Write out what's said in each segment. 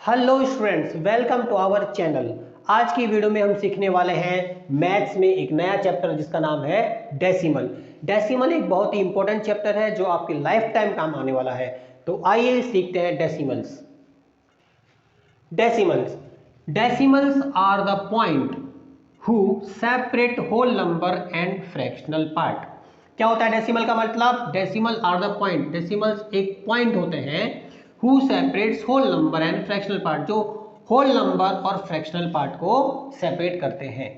Hello students, welcome to our channel. आज की video में हम सीखने वाले हैं मैथ्स में एक नया चैप्टर जिसका नाम है डेसिमल। डेसिमल एक बहुत ही इंपॉर्टेंट चैप्टर है जो आपकी लाइफ टाइम काम आने वाला है। तो आइए सीखते हैं decimals. Decimals decimals are the point who separate whole number and fractional part. क्या होता है डेसिमल का मतलब? Decimal are the point, decimals एक पॉइंट होते हैं who separates whole number and fractional part, जो होल नंबर और फ्रैक्शनल पार्ट को सेपरेट करते हैं।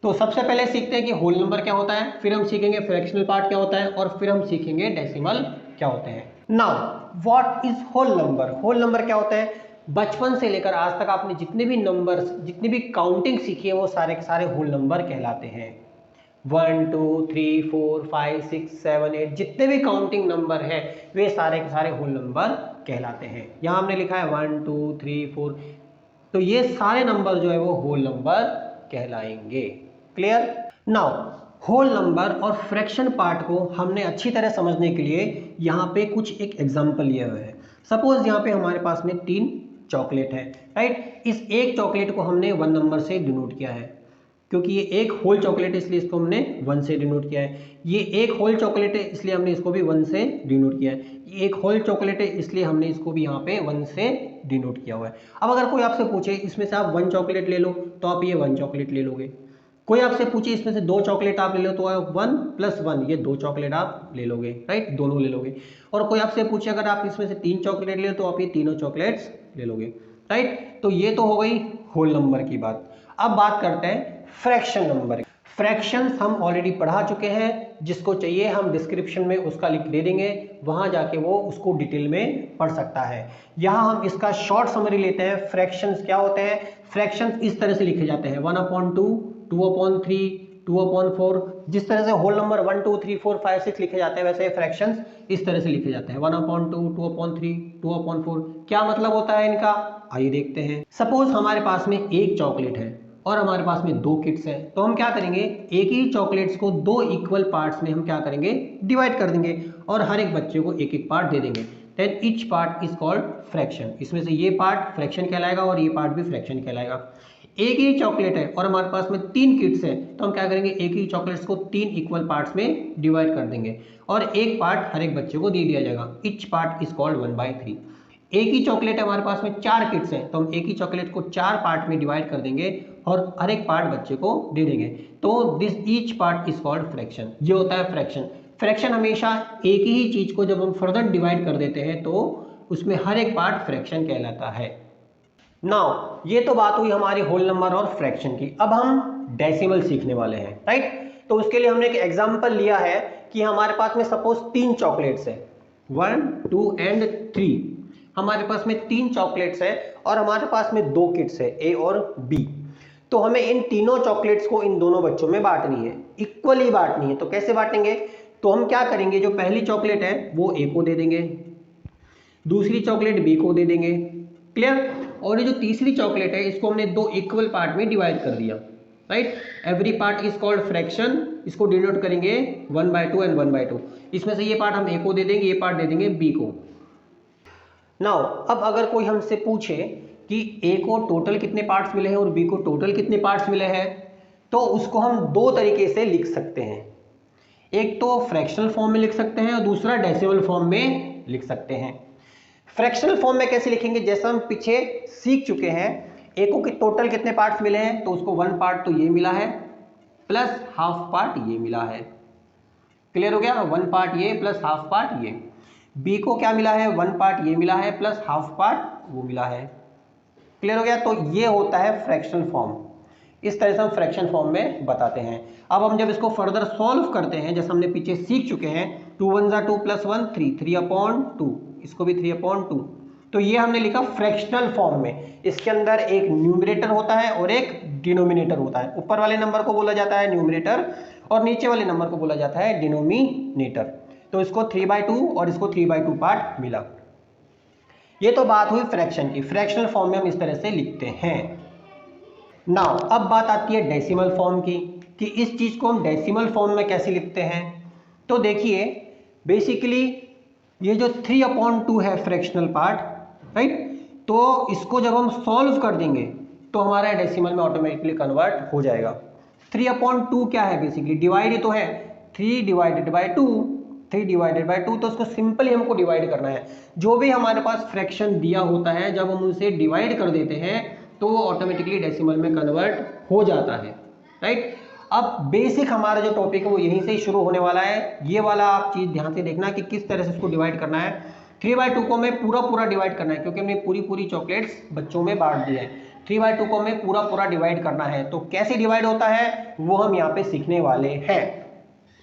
तो सबसे पहले सीखते हैं कि होल नंबर क्या होता है, फिर हम सीखेंगे फ्रैक्शनल पार्ट क्या होता है और फिर हम सीखेंगे डेसिमल क्या होते हैं। Now what is whole number? Whole number क्या होता है? बचपन से लेकर आज तक आपने जितने भी नंबर्स, जितनी भी काउंटिंग सीखी है वो सारे के सारे होल नंबर कहलाते हैं। 1 2 3 4 5 6 7 8 जितने भी काउंटिंग नंबर है वे सारे के सारे होल नंबर कहलाते हैं। यहाँ हमने लिखा है 1 2 3 4, तो ये सारे नंबर जो है वो होल नंबर कहलाएंगे। क्लियर? नाउ होल नंबर और फ्रैक्शन पार्ट को हमने अच्छी तरह समझने के लिए यहाँ पे कुछ एक एग्जांपल लिए हुए हैं। सपोज यहाँ पे हमारे पास में 3 चॉकलेट है, राइट। इस एक चॉकलेट को हमने 1 नंबर से डिनोट किया है क्योंकि ये एक होल चॉकलेट है, इसलिए इसको हमने 1 से डिनोट किया है। ये एक होल चॉकलेट है इसलिए हमने इसको भी 1 से डिनोट किया है। ये एक होल चॉकलेट है इसलिए हमने इसको भी यहाँ पे 1 से डिनोट किया हुआ है। अब अगर कोई आपसे पूछे इसमें से आप 1 चॉकलेट ले लो तो आप ये 1 चॉकलेट ले लोगे। कोई आपसे पूछे इसमें से 2 चॉकलेट आप ले लो तो आप 1 + 1 ये 2 चॉकलेट आप ले लोगे, राइट, दोनों ले लोगे। और कोई आपसे पूछे अगर आप इसमें से 3 चॉकलेट ले लो तो आप ये तीनों चॉकलेट्स ले लोगे, राइट। तो ये तो हो गई होल नंबर की बात। अब बात करते हैं फ्रैक्शन नंबर। फ्रैक्शंस हम ऑलरेडी पढ़ा चुके हैं, जिसको चाहिए हम डिस्क्रिप्शन में उसका लिंक दे देंगे, वहां जाके वो उसको डिटेल में पढ़ सकता है। यहां हम इसका शॉर्ट समरी लेते हैं। फ्रैक्शंस क्या होते हैं? फ्रैक्शंस इस तरह से लिखे जाते हैं 1/2, 2/3, 2/4। जिस तरह से होल नंबर 1 2 3 4 5 6 लिखे जाते हैं वैसे फ्रैक्शंस इस तरह से लिखे जाते हैं 1/2, 2/3, 2/4। क्या मतलब होता है इनका? आइए देखते हैं। सपोज हमारे पास में एक चॉकलेट है और हमारे पास में 2 किट्स हैं, तो हम क्या करेंगे, एक ही चॉकलेट्स को 2 इक्वल पार्ट्स में हम क्या करेंगे, डिवाइड कर देंगे और हर एक बच्चे को एक एक पार्ट दे देंगे। Then each part is called fraction. इसमें से ये पार्ट फ्रैक्शन कहलाएगा और ये पार्ट भी फ्रैक्शन कहलाएगा। एक ही चॉकलेट है और हमारे पास में 3 किट्स है, तो हम क्या करेंगे, एक ही चॉकलेट्स को 3 इक्वल पार्ट्स में डिवाइड कर देंगे और एक पार्ट हर एक बच्चे को दे दिया जाएगा। Each part is called 1/3। एक ही चॉकलेट है, हमारे पास में 4 किट्स हैं, तो हम एक ही चॉकलेट को 4 पार्ट में डिवाइड कर देंगे और हर एक पार्ट बच्चे को दे देंगे। तो this each part is called fraction. ये होता है फ्रैक्शन। फ्रैक्शन हमेशा एक ही चीज को जब हम फर्दर डिवाइड कर देते हैं तो उसमें हर एक पार्ट फ्रैक्शन कहलाता है। नाउ ये तो बात हुई हमारी होल नंबर और फ्रैक्शन की। अब हम डेसिमल सीखने वाले हैं, राइट। तो उसके लिए हमने एक एग्जांपल लिया है कि हमारे पास में सपोज 3 चॉकलेट्स है 1 2 एंड 3। हमारे पास में 3 चॉकलेट्स है और हमारे पास में 2 किट्स है ए और बी। तो हमें इन तीनों चॉकलेट्स को इन दोनों बच्चों में बांटनी है, इक्वली बांटनी है। तो कैसे बांटेंगे? तो हम क्या करेंगे, जो पहली चॉकलेट है वो ए को दे देंगे, दूसरी चॉकलेट बी को दे देंगे। क्लियर? और ये जो तीसरी चॉकलेट है इसको हमने 2 इक्वल पार्ट में डिवाइड कर दिया, right. Every part is called fraction. इसको डिनोट करेंगे 1/2 एंड 1/2। इसमें से ये पार्ट हम ए को दे देंगे, ये पार्ट दे देंगे बी को। नाउ अब अगर कोई हमसे पूछे कि ए को टोटल कितने पार्ट्स मिले हैं और बी को टोटल कितने पार्ट्स मिले हैं, तो उसको हम 2 तरीके से लिख सकते हैं। एक तो फ्रैक्शनल फॉर्म में लिख सकते हैं और दूसरा डेसिमल फॉर्म में लिख सकते हैं। फ्रैक्शनल फॉर्म में कैसे लिखेंगे? जैसा हम पीछे सीख चुके हैं, ए को टोटल कितने पार्ट्स मिले हैं, तो उसको 1 पार्ट तो ये मिला है प्लस हाफ पार्ट ये मिला है। क्लियर हो गया? 1 पार्ट ये प्लस हाफ पार्ट ये। बी को क्या मिला है, 1 पार्ट ये मिला है प्लस हाफ पार्ट वो मिला है। क्लियर हो गया? तो ये होता है फ्रैक्शनल फॉर्म। इस तरह से हम फ्रैक्शन फॉर्म में बताते हैं। अब हम जब इसको फर्दर सॉल्व करते हैं, जैसे हमने पीछे सीख चुके हैं, 2 1 = 2 + 1 3, 3/2, इसको भी 3/2। तो ये हमने लिखा फ्रैक्शनल फॉर्म में। इसके अंदर एक न्यूमरेटर होता है और एक डिनोमिनेटर होता है। ऊपर वाले नंबर को बोला जाता है न्यूमरेटर और नीचे वाले नंबर को बोला जाता है डिनोमिनेटर। तो इसको 3/2 और इसको 3/2 पार्ट मिला। ये तो बात हुई फ्रैक्शन की। फ्रैक्शनल फॉर्म में हम इस तरह से लिखते हैं। नाउ अब बात आती है डेसिमल फॉर्म की, कि इस चीज को हम डेसिमल फॉर्म में कैसे लिखते हैं। तो देखिए बेसिकली ये जो 3/2 है फ्रैक्शनल पार्ट, राइट, तो इसको जब हम सॉल्व कर देंगे तो हमारा डेसिमल में ऑटोमेटिकली कन्वर्ट हो जाएगा। 3/2 क्या है, बेसिकली डिवाइड ही तो है, 3 डिवाइडेड बाई 2, 3 डिवाइडेड बाई 2, तो उसको सिंपली हमको डिवाइड करना है। जो भी हमारे पास फ्रैक्शन दिया होता है जब हम उसे डिवाइड कर देते हैं तो वो ऑटोमेटिकली डेसिमल में कन्वर्ट हो जाता है, राइट। अब बेसिक हमारा जो टॉपिक है वो यहीं से ही शुरू होने वाला है। ये वाला आप चीज़ ध्यान से देखना कि किस तरह से इसको डिवाइड करना है। 3/2 को हमें पूरा डिवाइड करना है क्योंकि हमने पूरी चॉकलेट्स बच्चों में बांट दी है। 3/2 को हमें पूरा डिवाइड करना है, तो कैसे डिवाइड होता है वो हम यहाँ पे सीखने वाले हैं।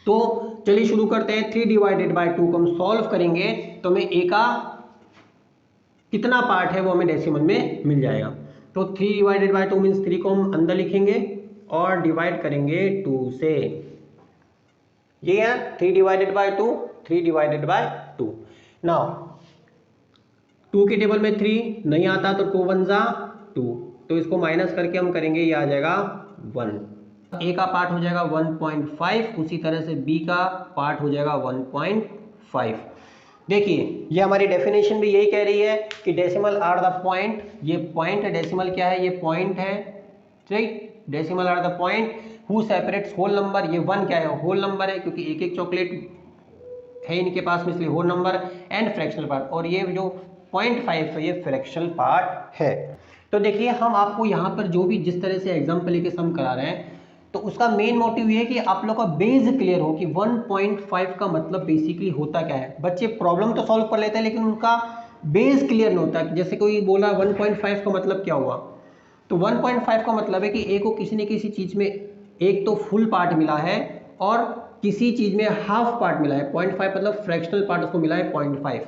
तो चलिए शुरू करते हैं। 3 डिवाइडेड बाई 2 को हम सॉल्व करेंगे तो हमें ए का कितना पार्ट है वो हमें डेसिमल में मिल जाएगा। तो 3 डिवाइडेड बाई 2 मीन्स 3 को हम अंदर लिखेंगे और डिवाइड करेंगे 2 से। ये है 3 divided by 2, 3 divided by 2। Now 2 के टेबल में 3 नहीं आता तो 2 1 जा 2, तो इसको माइनस करके हम करेंगे, ये आ जाएगा 1। ए का पार्ट हो जाएगा 1.5, उसी तरह से बी का पार्ट हो जाएगा 1.5। देखिए ये हमारी डेफिनेशन भी यही कह रही है कि डेसिमल आर द पॉइंट, ये पॉइंट है, डेसिमल क्या है, ये पॉइंट है, right. Decimal are the point who separates whole number, ये 1 क्या है, होल नंबर है क्योंकि एक एक चॉकलेट है इनके पास में, इसलिए whole number, and fractional part, और ये जो 0.5 है ये फ्रैक्शनल पार्ट है। तो देखिए हम आपको यहाँ पर जो भी जिस तरह से एग्जाम्पल लेके सम करा रहे हैं तो उसका मेन मोटिव ये है कि आप लोग का बेस क्लियर हो कि 1.5 का मतलब बेसिकली होता क्या है। बच्चे प्रॉब्लम तो सॉल्व कर लेते हैं लेकिन उनका बेस क्लियर नहीं होता। जैसे कोई बोला 1.5 का मतलब क्या हुआ, तो 1.5 का मतलब है कि ए को किसी न किसी चीज़ में एक तो फुल पार्ट मिला है और किसी चीज़ में हाफ पार्ट मिला है। 0.5 मतलब फ्रैक्शनल पार्ट उसको मिला है 0.5,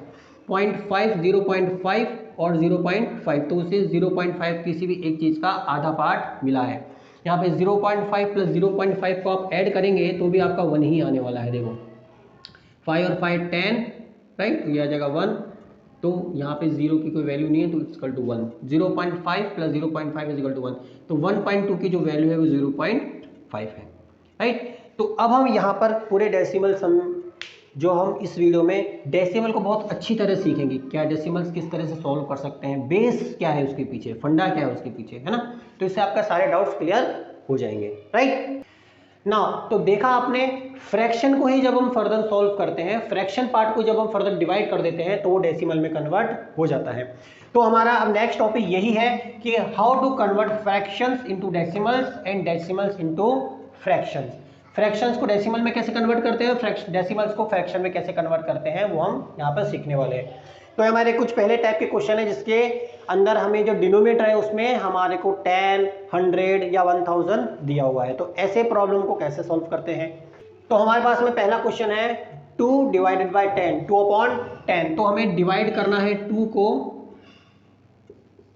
0.5 और 0.5, तो उसे 0.5 किसी भी एक चीज़ का आधा पार्ट मिला है। यहाँ पे 0.5 प्लस 0.5 को आप ऐड करेंगे तो भी आपका 1 ही आने वाला है। देखो 5 और 5 10, राइट, तो ये आ जाएगा 1, तो यहाँ पे 0 की कोई वैल्यू नहीं है तो equal to 1। 0.5 plus 0.5 is equal to 1, तो 1.2 की जो वैल्यू है वो 0.5 है, राइट। तो अब हम यहाँ पर पूरे डेसिमल सम जो हम इस वीडियो में डेसिमल को बहुत अच्छी तरह सीखेंगे, क्या डेसिमल्स किस तरह से सॉल्व कर सकते हैं, बेस क्या है उसके पीछे, फंडा क्या है उसके पीछे, है ना। तो इससे आपका सारे डाउट्स क्लियर हो जाएंगे, राइट। नाउ तो देखा आपने, फ्रैक्शन को ही जब हम फर्दर सॉल्व करते हैं, फ्रैक्शन पार्ट को जब हम फर्दर डिवाइड कर देते हैं तो वो डेसिमल में कन्वर्ट हो जाता है। तो हमारा अब नेक्स्ट टॉपिक यही है कि how to convert fractions into decimals and decimals into fractions. Fractions को डेसिमल में कैसे कन्वर्ट करते हैं, डेसिमल्स को फ्रैक्शन में कैसे कन्वर्ट करते हैं, वो हम यहाँ पर सीखने वाले हैं। तो हमारे कुछ पहले टाइप के क्वेश्चन है जिसके अंदर हमें जो डिनोमिनेटर है उसमें हमारे को 10, 100 या 1000 दिया हुआ है। तो ऐसे प्रॉब्लम को कैसे सॉल्व करते हैं, तो हमारे पास में पहला क्वेश्चन है 2 डिवाइडेड बाई 10, 2/10। तो हमें डिवाइड करना है 2 को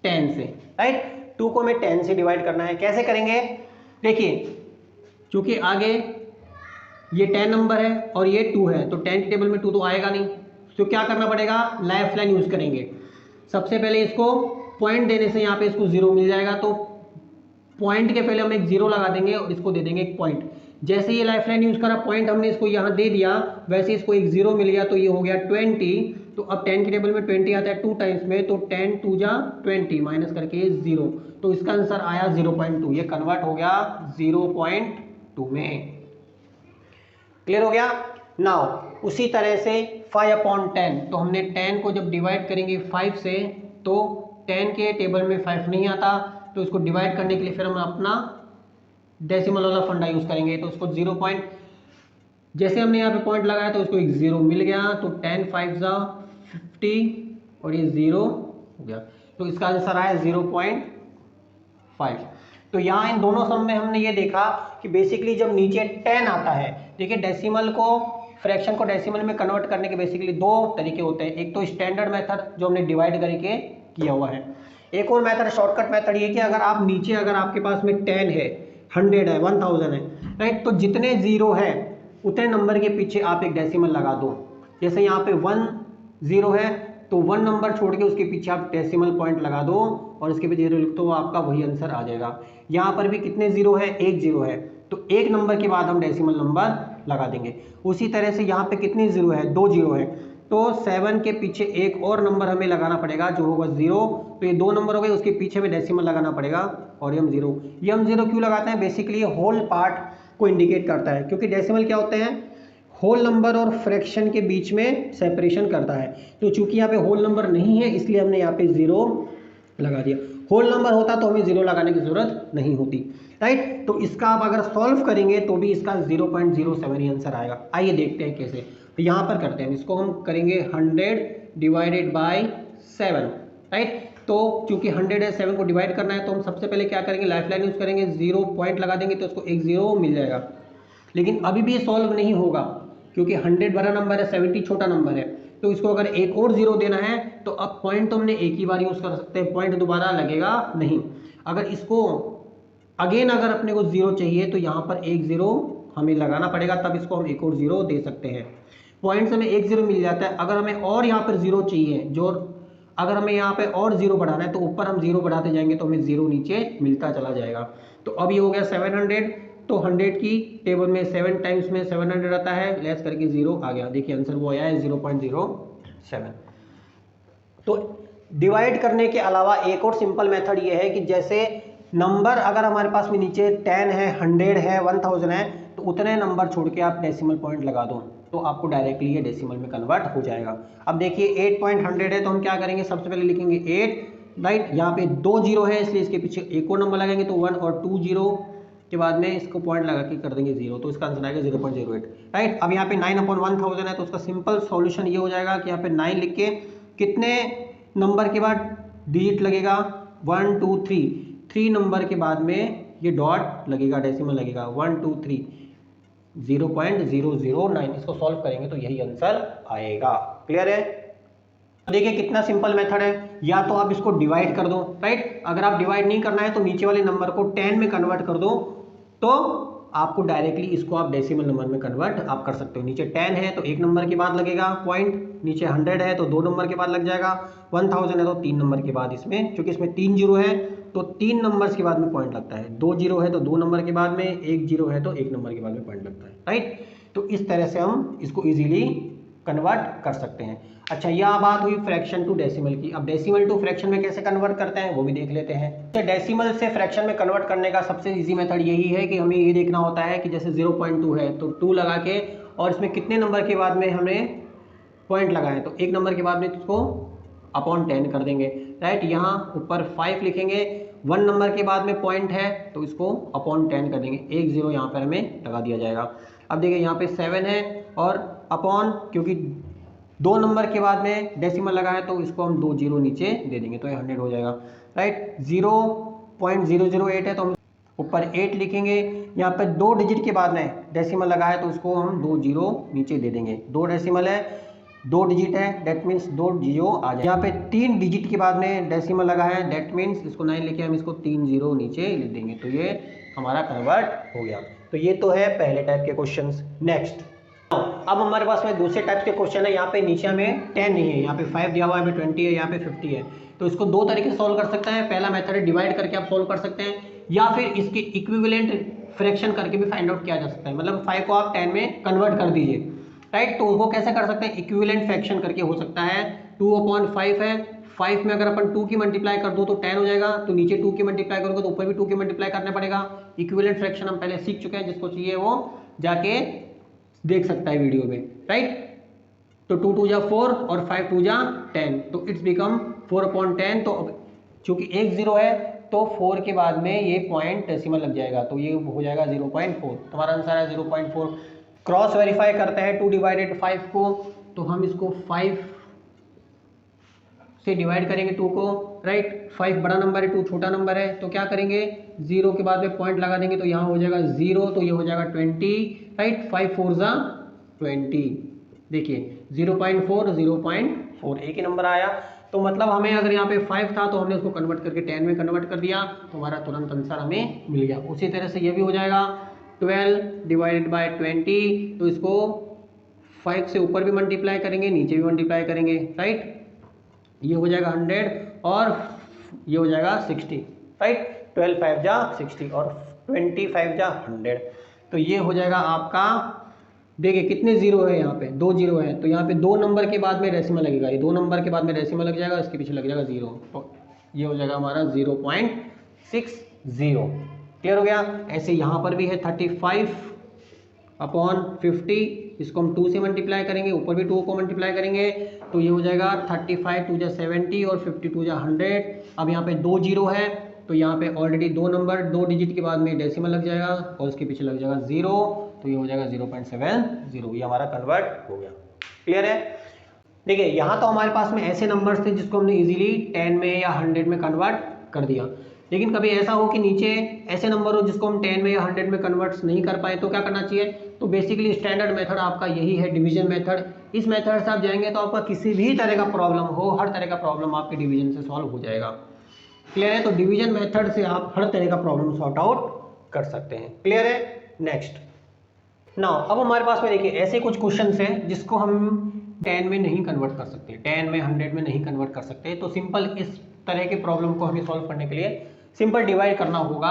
10 से, राइट। 2 को हमें 10 से डिवाइड करना है। कैसे करेंगे, देखिए क्योंकि आगे ये 10 नंबर है और ये 2 है तो 10 की टेबल में 2 तो आएगा नहीं, तो क्या करना पड़ेगा, लाइफ लाइन यूज करेंगे। सबसे पहले इसको पॉइंट देने से यहाँ पे इसको 0 मिल जाएगा, तो पॉइंट के पहले हम एक 0 लगा देंगे और इसको दे देंगे एक पॉइंट। जैसे ये लाइफ लाइन यूज करा, पॉइंट हमने इसको यहाँ दे दिया, वैसे इसको एक 0 मिल गया तो ये हो गया 20। तो अब 10 की टेबल में 20 आता है 2 टाइम्स में, तो 10 2 जा 20 माइनस करके 0, तो इसका आंसर आया 0.2। ये कन्वर्ट हो गया 0.2 में। क्लियर हो गया। नाउ उसी तरह से 5/10, तो हमने 10 को जब डिवाइड करेंगे 5 से तो 10 के टेबल में 5 नहीं आता, तो इसको डिवाइड करने के लिए फिर हम अपना डेसिमल वाला फंडा यूज करेंगे। तो उसको 0 पॉइंट, जैसे हमने यहाँ पे पॉइंट लगाया तो उसको एक 0 मिल गया, तो 10 5 जा 50 और ये 0 हो गया, तो इसका आंसर आया 0.5। तो यहाँ इन दोनों सम में हमने ये देखा कि बेसिकली जब नीचे 10 आता है, देखिए डेसिमल को, फ्रैक्शन को डेसिमल में कन्वर्ट करने के बेसिकली 2 तरीके होते हैं। एक तो स्टैंडर्ड मेथड जो हमने डिवाइड करके किया हुआ है, एक और मेथड शॉर्टकट मेथड ये कि अगर आप नीचे, अगर आपके पास में 10 है, 100 है, 1000 है, राइट, तो जितने 0 है उतने नंबर के पीछे आप एक डेसिमल लगा दो। जैसे यहाँ पे 1 0 है तो 1 नंबर छोड़ के उसके पीछे आप डेसिमल पॉइंट लगा दो और उसके पीछे 0 लिख दो, आपका वही आंसर आ जाएगा। यहाँ पर भी कितने 0 है, 1 0 है, तो एक नंबर के बाद हम डेसिमल नंबर लगा देंगे। उसी तरह से यहाँ पे कितने 0 है, 2 0 है, तो 7 के पीछे एक और नंबर हमें लगाना पड़ेगा जो होगा 0। तो ये 2 नंबर हो गए, उसके पीछे में डेसिमल लगाना पड़ेगा और ये हम 0। ये हम 0 क्यों लगाते हैं? बेसिकली होल पार्ट को इंडिकेट करता है, क्योंकि डेसिमल क्या होते हैं? होल नंबर और फ्रैक्शन के बीच में सेपरेशन करता है। तो चूंकि यहाँ पे होल नंबर नहीं है इसलिए हमने यहाँ पे 0 लगा दिया। होल नंबर होता तो हमें 0 लगाने की जरूरत नहीं होती, राइट। तो इसका आप अगर सॉल्व करेंगे तो भी इसका 0.07 ही आंसर आएगा। आइए देखते हैं कैसे। तो यहाँ पर करते हैं, इसको हम करेंगे 100 डिवाइडेड बाय 7, राइट। तो क्योंकि 100 है, 7 को डिवाइड करना है, तो हम सबसे पहले क्या करेंगे? लाइफ लाइन यूज करेंगे, 0 पॉइंट लगा देंगे तो उसको एक 0 मिल जाएगा। लेकिन अभी भी ये सॉल्व नहीं होगा क्योंकि 100 बड़ा नंबर है, 70 छोटा नंबर है। तो इसको अगर एक और 0 देना है तो अब पॉइंट तो हमने एक ही बार यूज कर सकते हैं, पॉइंट दोबारा लगेगा नहीं। अगर इसको अगेन अगर अपने को 0 चाहिए तो यहाँ पर एक 0 हमें लगाना पड़ेगा, तब इसको हम एक और 0 दे सकते हैं। पॉइंट से हमें एक 0 मिल जाता है। अगर हमें और यहाँ पर 0 चाहिए, जो अगर हमें यहाँ पे और 0 बढ़ाना है तो ऊपर हम 0 बढ़ाते जाएंगे तो हमें 0 नीचे मिलता चला जाएगा। तो अब ये हो गया 700। तो 100 की टेबल में 7 टाइम्स में 700 आता है, लेस करके 0 आ गया। देखिए आंसर वो आया है 0.07। तो डिवाइड करने के अलावा एक और सिंपल मेथड ये है कि जैसे नंबर अगर हमारे पास में नीचे 10 है, 100 है, 1000 है, तो उतने नंबर छोड़ के आप डेसिमल पॉइंट लगा दो तो आपको डायरेक्टली ये डेसिमल में कन्वर्ट हो जाएगा। अब देखिए 8.100 है तो हम क्या करेंगे? सबसे पहले लिखेंगे 8, राइट। यहाँ पे 2 0 है इसलिए इसके पीछे एक और नंबर लगाएंगे, तो 1 और 2 0 के बाद में इसको पॉइंट लगा के कर देंगे 0, तो इसका आंसर आएगा 0.08, राइट। अब यहाँ पे 9/1000 है तो उसका सिंपल सॉल्यूशन ये हो जाएगा कि यहाँ पे 9 लिख के कितने नंबर के बाद डिजिट लगेगा? 1 2 3 नंबर के बाद में ये डॉट लगेगा, डेसिमल लगेगा 1 2 3 0.009। इसको सॉल्व करेंगे तो यही आंसर आएगा। क्लियर है? देखिए कितना सिंपल मेथड है। या तो आप इसको डिवाइड कर दो, राइट। अगर आप डिवाइड नहीं करना है तो नीचे वाले नंबर को 10 में कन्वर्ट कर दो, तो आपको डायरेक्टली इसको आप डेसिमल नंबर में कन्वर्ट आप कर सकते हो। नीचे 10 है तो एक नंबर के बाद लगेगा पॉइंट, नीचे 100 है तो 2 नंबर के बाद लग जाएगा, 1000 है तो 3 नंबर के बाद इसमें, क्योंकि इसमें 3 0 है तो 3 नंबर्स के बाद में पॉइंट लगता है, 2 0 है तो 2 नंबर के बाद में, 1 0 है तो 1 नंबर के बाद में पॉइंट लगता है, राइट। तो इस तरह से हम इसको इजीली कन्वर्ट कर सकते हैं। अच्छा, यह बात हुई फ्रैक्शन टू डेसिमल की। अब डेसिमल टू फ्रैक्शन में कैसे कन्वर्ट करते हैं वो भी देख लेते हैं। तो डेसिमल से फ्रैक्शन में कन्वर्ट करने का सबसे इजी मेथड यही है कि हमें ये देखना होता है कि जैसे 0.2 है तो 2 लगा के और इसमें कितने नंबर के बाद में हमें पॉइंट लगाए, तो एक नंबर के बाद में इसको अपॉन 10 कर देंगे, राइट। यहाँ ऊपर 5 लिखेंगे, 1 नंबर के बाद में पॉइंट है तो इसको अपॉन 10 कर देंगे, एक 0 यहाँ पर हमें लगा दिया जाएगा। अब देखिए यहाँ पे 7 है और अपॉन, क्योंकि 2 नंबर के बाद में डेसिमल लगा है तो इसको हम 2 0 नीचे दे देंगे तो ये 100 हो जाएगा, राइट। 0.008 है तो हम ऊपर 8 लिखेंगे। यहाँ पे 2 डिजिट के बाद में डेसिमल लगा है तो इसको हम 2 0 नीचे दे देंगे। 2 डेसिमल है, 2 डिजिट है, डेट मीन्स 2 0 आ जाए। यहाँ पे 3 डिजिट के बाद में डेसिमल लगा है, डेट मीन्स इसको 9 लिखे हम इसको 3 0 नीचे लिख देंगे, तो ये हमारा कन्वर्ट हो गया। तो ये तो है पहले टाइप के क्वेश्चंस। नेक्स्ट, अब हमारे पास में दूसरे टाइप के क्वेश्चन है। यहाँ पे नीचे हमें 10 नहीं है, यहाँ पे 5 दिया हुआ है, यहाँ पे 20 है, यहाँ पे 50 है। तो इसको दो तरीके से सॉल्व कर सकते हैं। पहला मेथड है डिवाइड करके आप सॉल्व कर सकते हैं, या फिर इसके इक्विवेलेंट फ्रैक्शन करके भी फाइंड आउट किया जा सकता है। मतलब 5 को आप 10 में कन्वर्ट कर दीजिए, राइट। तो वो कैसे कर सकते हैं? इक्विवेलेंट फ्रैक्शन करके हो सकता है। 2/5 है, 5 में अगर अपन 2 की मल्टीप्लाई कर दो तो 10 हो जाएगा, तो नीचे 2 की मल्टीप्लाई करोगे तो ऊपर भी 2 की मल्टीप्लाई करना पड़ेगा। इक्विवेलेंट फ्रैक्शन हम पहले सीख चुके हैं, जिसको चाहिए वो जाके देख सकता है वीडियो में, राइट। तो 2 2 जा 4 और 5 2 जा 10, तो इट्स बिकम 4/10। तो चूंकि एक 0 है तो 4 के बाद में ये पॉइंट डेसिमल लग जाएगा, तो ये हो जाएगा 0.4। तुम्हारा आंसर है 0.4। क्रॉस वेरीफाई करते हैं 2 डिवाइडेड 5 को, तो हम इसको 5 से डिवाइड करेंगे 2 को, राइट। 5 बड़ा नंबर है, 2 छोटा नंबर है, तो क्या करेंगे? 0 के बाद में पॉइंट लगा देंगे तो यहाँ हो जाएगा 0, तो ये हो जाएगा 20, राइट। 5 4 जा 20, देखिए 0.4 0.4 एक ही नंबर आया। तो मतलब हमें अगर यहाँ पे 5 था तो हमने उसको कन्वर्ट करके 10 में कन्वर्ट कर दिया, तो हमारा तुरंत आंसर हमें मिल गया। उसी तरह से ये भी हो जाएगा 12 डिवाइडेड बाय 20, तो इसको 5 से ऊपर भी मल्टीप्लाई करेंगे, नीचे भी मल्टीप्लाई करेंगे, राइट। ये हो जाएगा 100 और ये हो जाएगा 60, राइट। 12 5 जा 60 और 25 जा 100, तो ये हो जाएगा आपका देखिए कितने जीरो है यहाँ पे, 2 जीरो है, तो यहाँ पे 2 नंबर के बाद में डेसिमल लगेगा, ये 2 नंबर के बाद में डेसिमल लग जाएगा, इसके पीछे लग जाएगा 0, तो ये हो जाएगा हमारा 0.60। क्लियर हो गया। ऐसे यहाँ पर भी है 35/50, इसको हम 2 से मल्टीप्लाई करेंगे, ऊपर भी 2 को मल्टीप्लाई करेंगे, तो ये हो जाएगा 35 2 जा 70 और 52 जा 100। अब यहाँ पे 2 जीरो है, तो यहाँ पे ऑलरेडी 2 नंबर 2 डिजिट के बाद में डेसिमल लग जाएगा और उसके पीछे लग जाएगा 0, तो ये हो जाएगा 0.70, ये हमारा कन्वर्ट हो गया। क्लियर है। देखिए यहाँ तो हमारे पास में ऐसे नंबर्स थे जिसको हमने इजीली 10 में या 100 में कन्वर्ट कर दिया, लेकिन कभी ऐसा हो कि नीचे ऐसे नंबर हो जिसको हम 10 में या 100 में कन्वर्ट नहीं कर पाए, तो क्या करना चाहिए, तो बेसिकली स्टैंडर्ड मेथड आपका यही है, डिवीजन मेथड। इस मेथड से आप जाएंगे तो आपका किसी भी तरह का प्रॉब्लम हो, हर तरह का प्रॉब्लम आपके डिवीजन से सॉल्व हो जाएगा। क्लियर है। तो डिवीजन मेथड से आप हर तरह का प्रॉब्लम सॉर्ट आउट कर सकते हैं। क्लियर है। नेक्स्ट नाउ अब हमारे पास में देखिए ऐसे कुछ क्वेश्चंस हैं जिसको हम 10 में नहीं कन्वर्ट कर सकते, 10 में 100 में नहीं कन्वर्ट कर सकते, तो सिंपल इस तरह के प्रॉब्लम को हमें सॉल्व करने के लिए सिंपल डिवाइड करना होगा।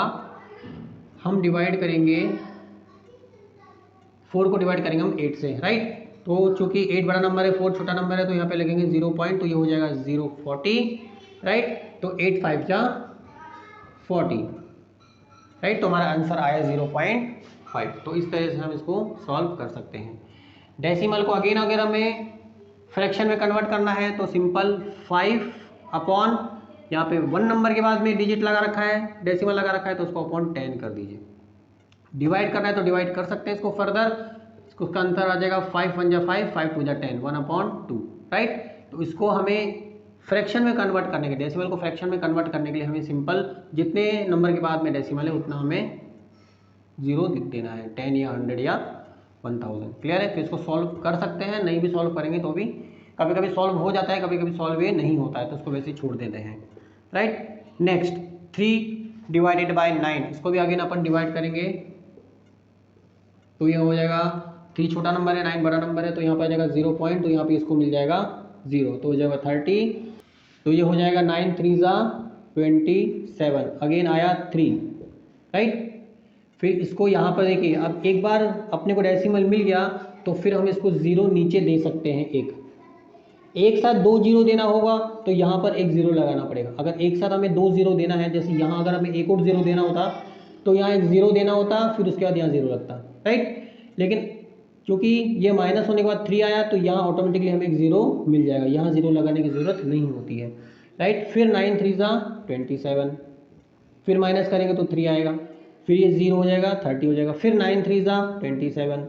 हम डिवाइड करेंगे 4 को डिवाइड करेंगे हम 8 से, राइट। तो चूंकि 8 बड़ा नंबर है, 4 छोटा नंबर है, तो यहाँ पे लगेंगे 0 पॉइंट, तो ये हो जाएगा 0.40, राइट। तो 8 5 जा 40, राइट, तो हमारा आंसर आया 0.5। तो इस तरह से हम इसको सॉल्व कर सकते हैं। डेसिमल को अगेन अगर हमें फ्रैक्शन में कन्वर्ट करना है तो सिंपल 5 अपॉन, यहाँ पे 1 नंबर के बाद में डिजिट लगा रखा है, डेसिमल लगा रखा है, तो उसको अपॉन 10 कर दीजिए। डिवाइड करना है तो डिवाइड कर सकते हैं इसको फर्दर, उसका आंसर आ जाएगा 5 1 जा 5, 5 2 जा 10, 1/2, राइट। तो इसको हमें फ्रैक्शन में कन्वर्ट करने के, डेसिमल को फ्रैक्शन में कन्वर्ट करने के लिए हमें सिंपल जितने नंबर के बाद में डेसिमल है उतना हमें 0 देना है, 10 या 100 या 1000। क्लियर है। तो इसको सॉल्व कर सकते हैं, नहीं भी सॉल्व करेंगे तो भी कभी कभी सॉल्व हो जाता है, कभी कभी सॉल्व ये नहीं होता है, तो उसको वैसे ही छोड़ देते हैं, राइट। नेक्स्ट 3 डिवाइडेड बाय 9, इसको भी अगेन अपन डिवाइड करेंगे, तो ये हो जाएगा 3 छोटा नंबर है, 9 बड़ा नंबर है, तो यहाँ पर आ जाएगा 0 पॉइंट, तो यहाँ पे इसको मिल जाएगा 0, तो हो जाएगा 30, तो ये हो जाएगा 9 3 जा 27, अगेन आया 3, राइट। फिर इसको यहाँ पर देखिए, अब एक बार अपने को डेसिमल मिल गया तो फिर हम इसको 0 नीचे दे सकते हैं, एक साथ 2 जीरो देना होगा तो यहाँ पर एक 0 लगाना पड़ेगा। अगर एक साथ हमें 2 जीरो देना है, जैसे यहाँ अगर हमें एक और 0 देना होता तो यहाँ एक 0 देना होता, फिर उसके बाद यहाँ 0 लगता, राइट। लेकिन क्योंकि ये माइनस होने के बाद 3 आया तो यहाँ ऑटोमेटिकली हमें एक 0 मिल जाएगा, यहाँ 0 लगाने की ज़रूरत नहीं होती है, राइट। फिर 9 3 जा 27, फिर माइनस करेंगे तो 3 आएगा, फिर ये 0 हो जाएगा, 30 हो जाएगा, फिर 9 3 जा 27,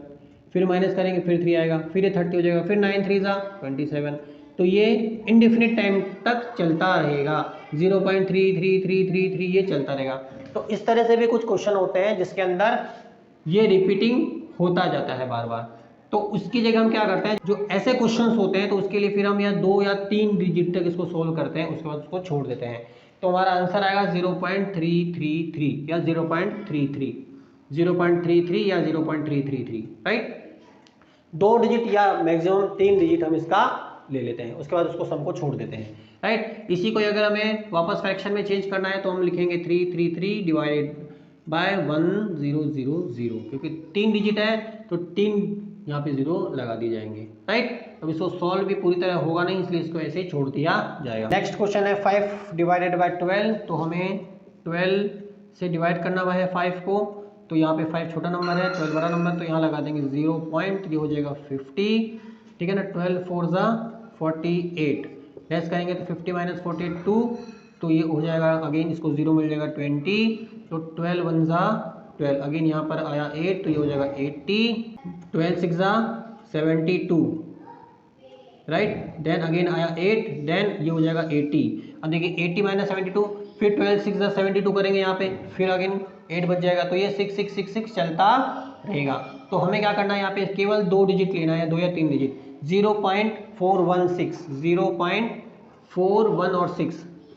फिर माइनस करेंगे फिर 3 आएगा, फिर ये 30 हो जाएगा, फिर 9 3 जा 27, तो ये इनडेफिनिट टाइम तक चलता रहेगा, 0.3333 ये चलता रहेगा। तो इस तरह से भी कुछ क्वेश्चन होते हैं जिसके अंदर ये रिपीटिंग होता जाता है बार बार, तो उसकी जगह हम क्या करते हैं, जो ऐसे क्वेश्चंस होते हैं तो उसके लिए फिर हम या 2 या 3 डिजिट तक इसको सोल्व करते हैं, उसके बाद उसको छोड़ देते हैं, तो हमारा आंसर आएगा 0.333 या 0.33 या 0.333, राइट। 2 डिजिट या मैक्सिमम 3 डिजिट हम इसका ले लेते हैं, उसके बाद उसको सम को छोड़ देते हैं, राइट। इसी को अगर हमें वापस फ्रैक्शन में चेंज करना है तो हम लिखेंगे 333 डिवाइडेड बाय 1000, क्योंकि 3 डिजिट है तो 3 यहाँ पे 0 लगा दिए जाएंगे, राइट। अब इसको सॉल्व भी पूरी तरह होगा नहीं, इसलिए इसको ऐसे ही छोड़ दिया जाएगा। नेक्स्ट क्वेश्चन है 5 डिवाइडेड बाय 12, तो हमें 12 से डिवाइड करना हुआ है 5 को, तो यहाँ पे 5 छोटा नंबर है, 12 बड़ा नंबर, तो यहाँ लगा देंगे 0 पॉइंट, ये हो जाएगा 50, ठीक है ना। 12 4 जा 48, लेस करेंगे तो 50 माइनस 48 2, तो ये हो जाएगा अगेन इसको 0 मिल जाएगा 20, तो 12 1 जा 12, अगेन यहाँ पर आया 8, तो ये हो जाएगा 80, 12 6 जा 72, राइट। देन अगेन आया 8, देन ये हो जाएगा 80। अब देखिए 80 माइनस 72, फिर 12 6 जा 72 करेंगे यहाँ पे, फिर अगेन 8 बच जाएगा, तो ये 6 6 6 6 चलता रहेगा। तो हमें क्या करना है, यहाँ पे केवल 2 डिजिट लेना है, 2 या 3 डिजिट, 0.416, 0.41 और 6,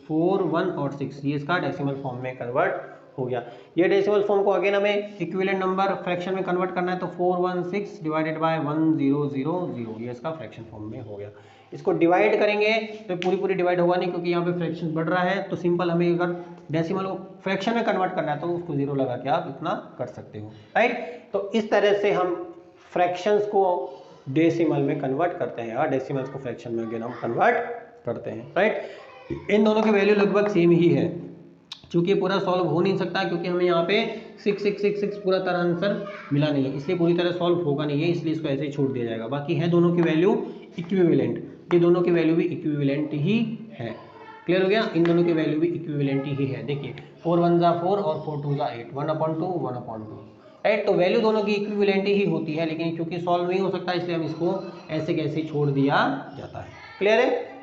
41 और 6, ये इसका डेसिमल फॉर्म में कन्वर्ट हो गया। ये डेसिमल फॉर्म को अगेन हमें इक्विवेलेंट नंबर फ्रैक्शन में कन्वर्ट करना है, तो 416 डिवाइडेड बाय 1000, ये इसका फ्रैक्शन फॉर्म में हो गया। इसको डिवाइड करेंगे तो पूरी डिवाइड होगा नहीं, क्योंकि यहाँ पे फ्रैक्शन बढ़ रहा है, तो सिंपल हमें अगर डेसिमल को फ्रैक्शन में कन्वर्ट करना है तो उसको 0 लगा के आप इतना कर सकते हो, राइट। तो इस तरह से हम फ्रैक्शंस को डेसिमल में कन्वर्ट करते हैं, या डेसिमल्स को फ्रैक्शन में अगेन हम कन्वर्ट करते हैं, राइट। इन दोनों की वैल्यू लगभग सेम ही है, क्योंकि पूरा सॉल्व हो नहीं सकता, क्योंकि हमें यहाँ पे 6 पूरा तरह आंसर मिला नहीं है, इसलिए पूरी तरह सॉल्व होगा नहीं है, इसलिए इसको ऐसे ही छोड़ दिया जाएगा। बाकी है दोनों की वैल्यू इक्विवेलेंट, ये दोनों की वैल्यू भी इक्विवेलेंट ही है। क्लियर हो गया, इन दोनों की वैल्यू भी इक्विवेलेंट ही है। देखिए 4 1 जा 4 और 4 2 जा 8, 1/2 1/2, राइट। तो वैल्यू दोनों की इक्विवेलेंट ही होती है, लेकिन क्योंकि सॉल्व नहीं हो सकता इसलिए हम इसको ऐसे कैसे छोड़ दिया जाता है। क्लियर है।